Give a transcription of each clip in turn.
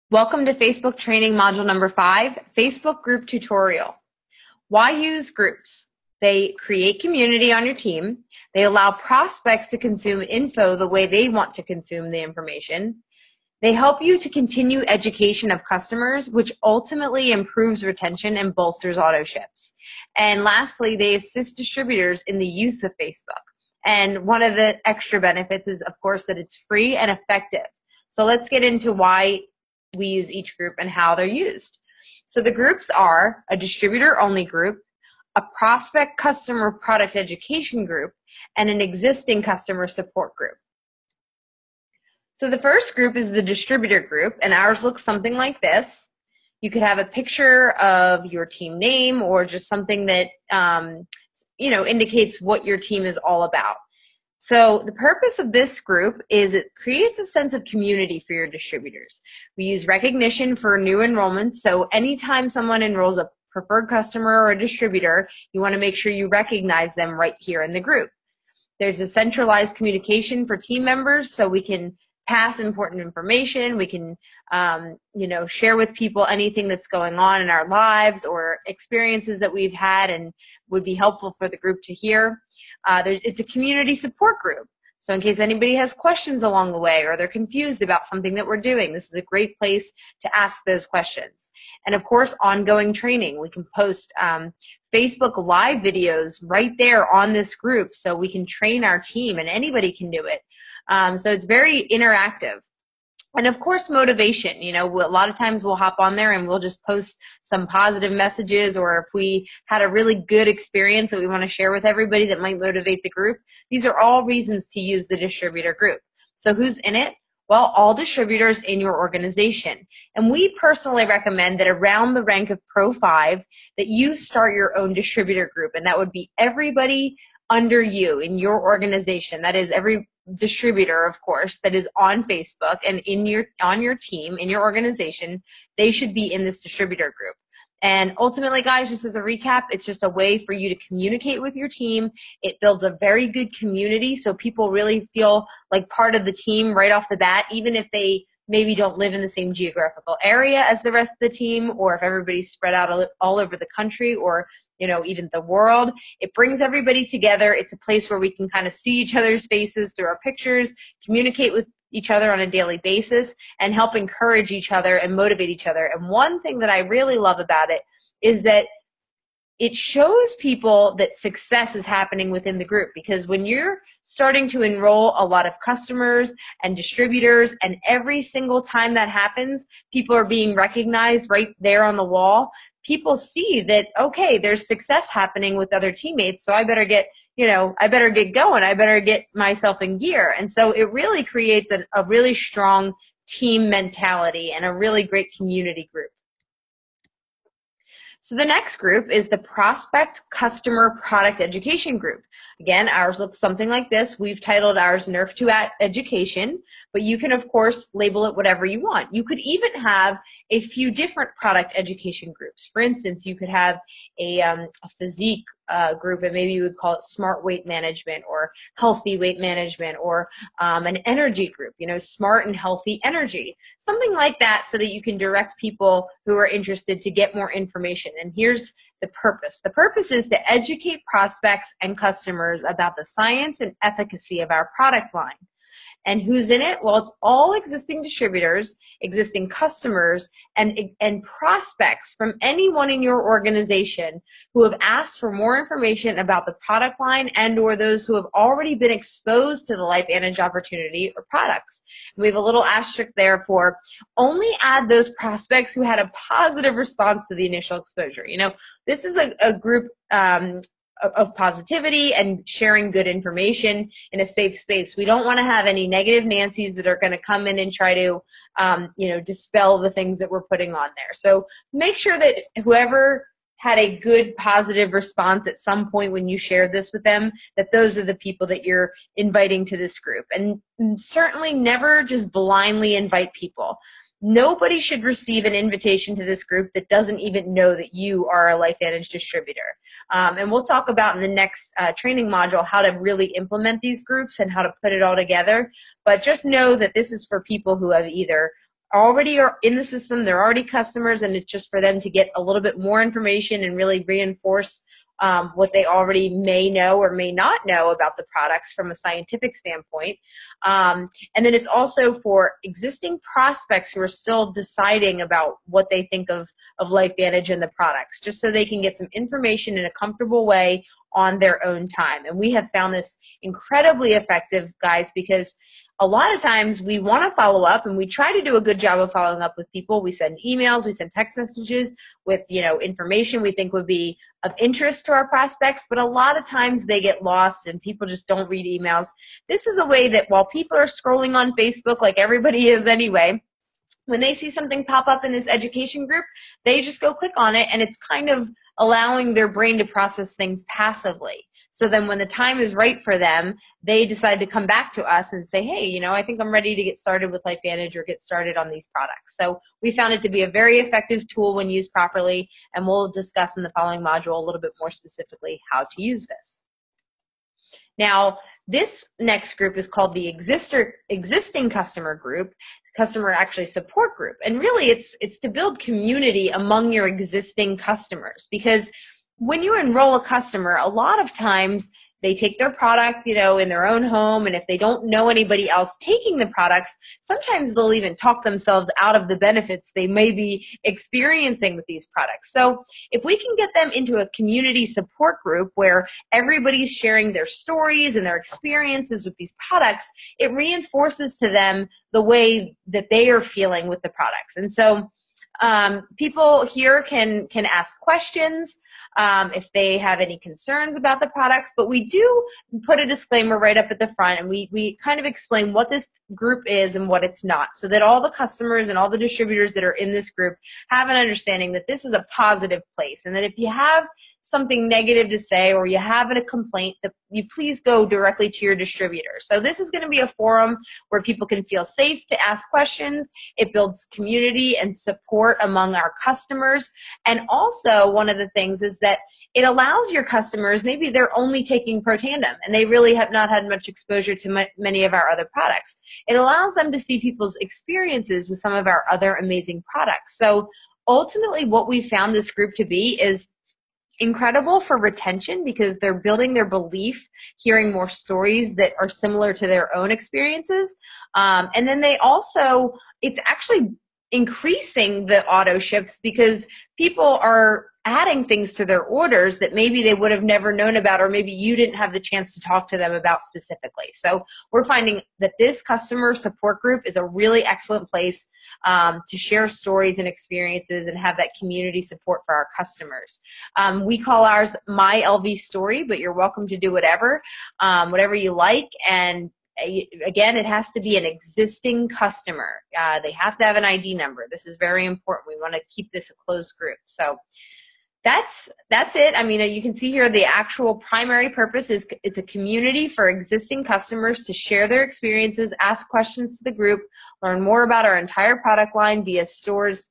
Welcome to Facebook Training Module number 5, Facebook Group Tutorial. Why use groups? They create community on your team. They allow prospects to consume info the way they want to consume the information. They help you to continue education of customers, which ultimately improves retention and bolsters auto ships. And lastly, they assist distributors in the use of Facebook. And one of the extra benefits is, of course, that it's free and effective. So let's get into why we use each group and how they're used. So the groups are a distributor-only group, a prospect customer product education group, and an existing customer support group. So the first group is the distributor group, and ours looks something like this. You could have a picture of your team name or just something that indicates what your team is all about. So the purpose of this group is it creates a sense of community for your distributors. We use recognition for new enrollments, so anytime someone enrolls a preferred customer or a distributor, you want to make sure you recognize them right here in the group. There's a centralized communication for team members, so we can pass important information. We can, share with people anything that's going on in our lives or experiences that we've had and would be helpful for the group to hear. It's a community support group. So in case anybody has questions along the way or they're confused about something that we're doing, this is a great place to ask those questions. And of course, ongoing training. We can post Facebook Live videos right there on this group so we can train our team and anybody can do it. So it's very interactive. And of course, motivation. A lot of times we'll hop on there and we'll just post some positive messages, or if we had a really good experience that we want to share with everybody that might motivate the group. These are all reasons to use the distributor group. So who's in it? Well, all distributors in your organization. And we personally recommend that around the rank of Pro 5 that you start your own distributor group, and that would be everybody under you in your organization. That is every distributor, of course, that is on Facebook and on your team, in your organization. They should be in this distributor group. And ultimately, guys, just as a recap, it's just a way for you to communicate with your team. It builds a very good community, so people really feel like part of the team right off the bat, even if they maybe don't live in the same geographical area as the rest of the team, or if everybody's spread out all over the country, or even the world. It brings everybody together. It's a place where we can kind of see each other's faces through our pictures, communicate with each other on a daily basis, and help encourage each other and motivate each other. And one thing that I really love about it is that it shows people that success is happening within the group, because when you're starting to enroll a lot of customers and distributors, and every single time that happens, people are being recognized right there on the wall, people see that, okay, there's success happening with other teammates, so I better get going. I better get myself in gear. And so it really creates a really strong team mentality and a really great community group. So the next group is the Prospect Customer Product Education Group. Again, ours looks something like this. We've titled ours Nerf to Education, but you can, of course, label it whatever you want. You could even have a few different product education groups. For instance, you could have a physique group, and maybe you would call it smart weight management or healthy weight management, or an energy group, smart and healthy energy, something like that, so that you can direct people who are interested to get more information. And here's the purpose. The purpose is to educate prospects and customers about the science and efficacy of our product line. And who's in it? Well, it's all existing distributors, existing customers, and prospects from anyone in your organization who have asked for more information about the product line, and or those who have already been exposed to the LifeVantage opportunity or products. And we have a little asterisk there for only add those prospects who had a positive response to the initial exposure. This is a group of positivity and sharing good information in a safe space. We don't want to have any negative Nancy's that are going to come in and try to, dispel the things that we're putting on there. So make sure that whoever had a good positive response at some point when you shared this with them, that those are the people that you're inviting to this group. And certainly never just blindly invite people. Nobody should receive an invitation to this group that doesn't even know that you are a LifeVantage distributor. And we'll talk about in the next training module how to really implement these groups and how to put it all together. But just know that this is for people who have either already are in the system, they're already customers, and it's just for them to get a little bit more information and really reinforce what they already may know or may not know about the products from a scientific standpoint. And then it's also for existing prospects who are still deciding about what they think of LifeVantage and the products, just so they can get some information in a comfortable way on their own time. And we have found this incredibly effective, guys, because a lot of times we want to follow up, and we try to do a good job of following up with people. We send emails, we send text messages with, information we think would be of interest to our prospects, but a lot of times they get lost and people just don't read emails. This is a way that while people are scrolling on Facebook like everybody is anyway, when they see something pop up in this education group, they just go click on it, and it's kind of allowing their brain to process things passively. So then when the time is right for them, they decide to come back to us and say, hey, I think I'm ready to get started with LifeVantage or get started on these products. So we found it to be a very effective tool when used properly, and we'll discuss in the following module a little bit more specifically how to use this. Now, this next group is called the existing customer group, customer actually support group. And really it's to build community among your existing customers, because when you enroll a customer, a lot of times they take their product, in their own home, and if they don't know anybody else taking the products, sometimes they'll even talk themselves out of the benefits they may be experiencing with these products. So if we can get them into a community support group where everybody's sharing their stories and their experiences with these products, it reinforces to them the way that they are feeling with the products. And so people here can ask questions if they have any concerns about the products, but we do put a disclaimer right up at the front, and we kind of explain what this group is and what it's not, so that all the customers and all the distributors that are in this group have an understanding that this is a positive place, and that if you have something negative to say or you have a complaint, that you please go directly to your distributor. So this is going to be a forum where people can feel safe to ask questions. It builds community and support among our customers. And also one of the things is that it allows your customers, maybe they're only taking Protandim and they really have not had much exposure to many of our other products. It allows them to see people's experiences with some of our other amazing products. So ultimately what we found this group to be is incredible for retention, because they're building their belief, hearing more stories that are similar to their own experiences. And then it's actually increasing the auto ships, because people are adding things to their orders that maybe they would have never known about, or maybe you didn't have the chance to talk to them about specifically. So we're finding that this customer support group is a really excellent place to share stories and experiences and have that community support for our customers. We call ours My LV Story, but you're welcome to do whatever you like. And again, it has to be an existing customer. They have to have an ID number. This is very important. We want to keep this a closed group. So that's it. I mean, you can see here the actual primary purpose is it's a community for existing customers to share their experiences, ask questions to the group, learn more about our entire product line via stories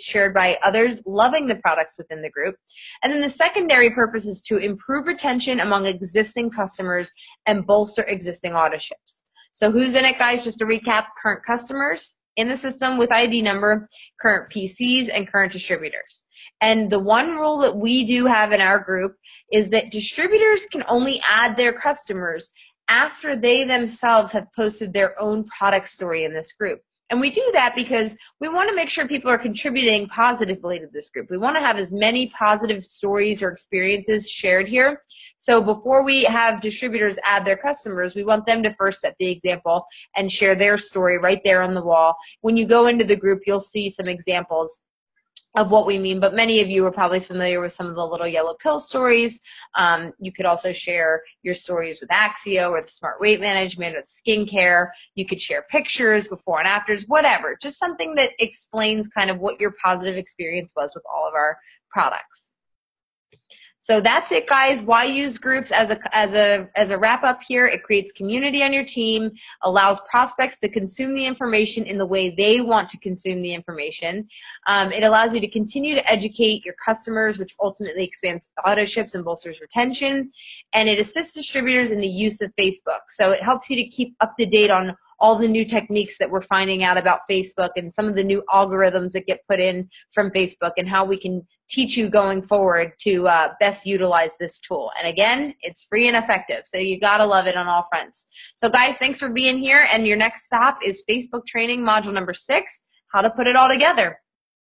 shared by others loving the products within the group. And then the secondary purpose is to improve retention among existing customers and bolster existing auto ships. So who's in it, guys? Just to recap: current customers in the system with ID number, current PCs, and current distributors. And the one rule that we do have in our group is that distributors can only add their customers after they themselves have posted their own product story in this group. And we do that because we want to make sure people are contributing positively to this group. We want to have as many positive stories or experiences shared here. So before we have distributors add their customers, we want them to first set the example and share their story right there on the wall. When you go into the group, you'll see some examples of what we mean, but many of you are probably familiar with some of the little yellow pill stories. You could also share your stories with Axio or the Smart Weight Management or skincare. You could share pictures, before and afters, whatever. Just something that explains kind of what your positive experience was with all of our products. So that's it, guys. Why use groups? As a wrap up here, it creates community on your team, allows prospects to consume the information in the way they want to consume the information. It allows you to continue to educate your customers, which ultimately expands auto ships and bolsters retention. And it assists distributors in the use of Facebook. So it helps you to keep up to date on all the new techniques that we're finding out about Facebook and some of the new algorithms that get put in from Facebook and how we can teach you going forward to best utilize this tool. And again, it's free and effective, so you gotta love it on all fronts. So guys, thanks for being here, and your next stop is Facebook training module number 6, how to put it all together.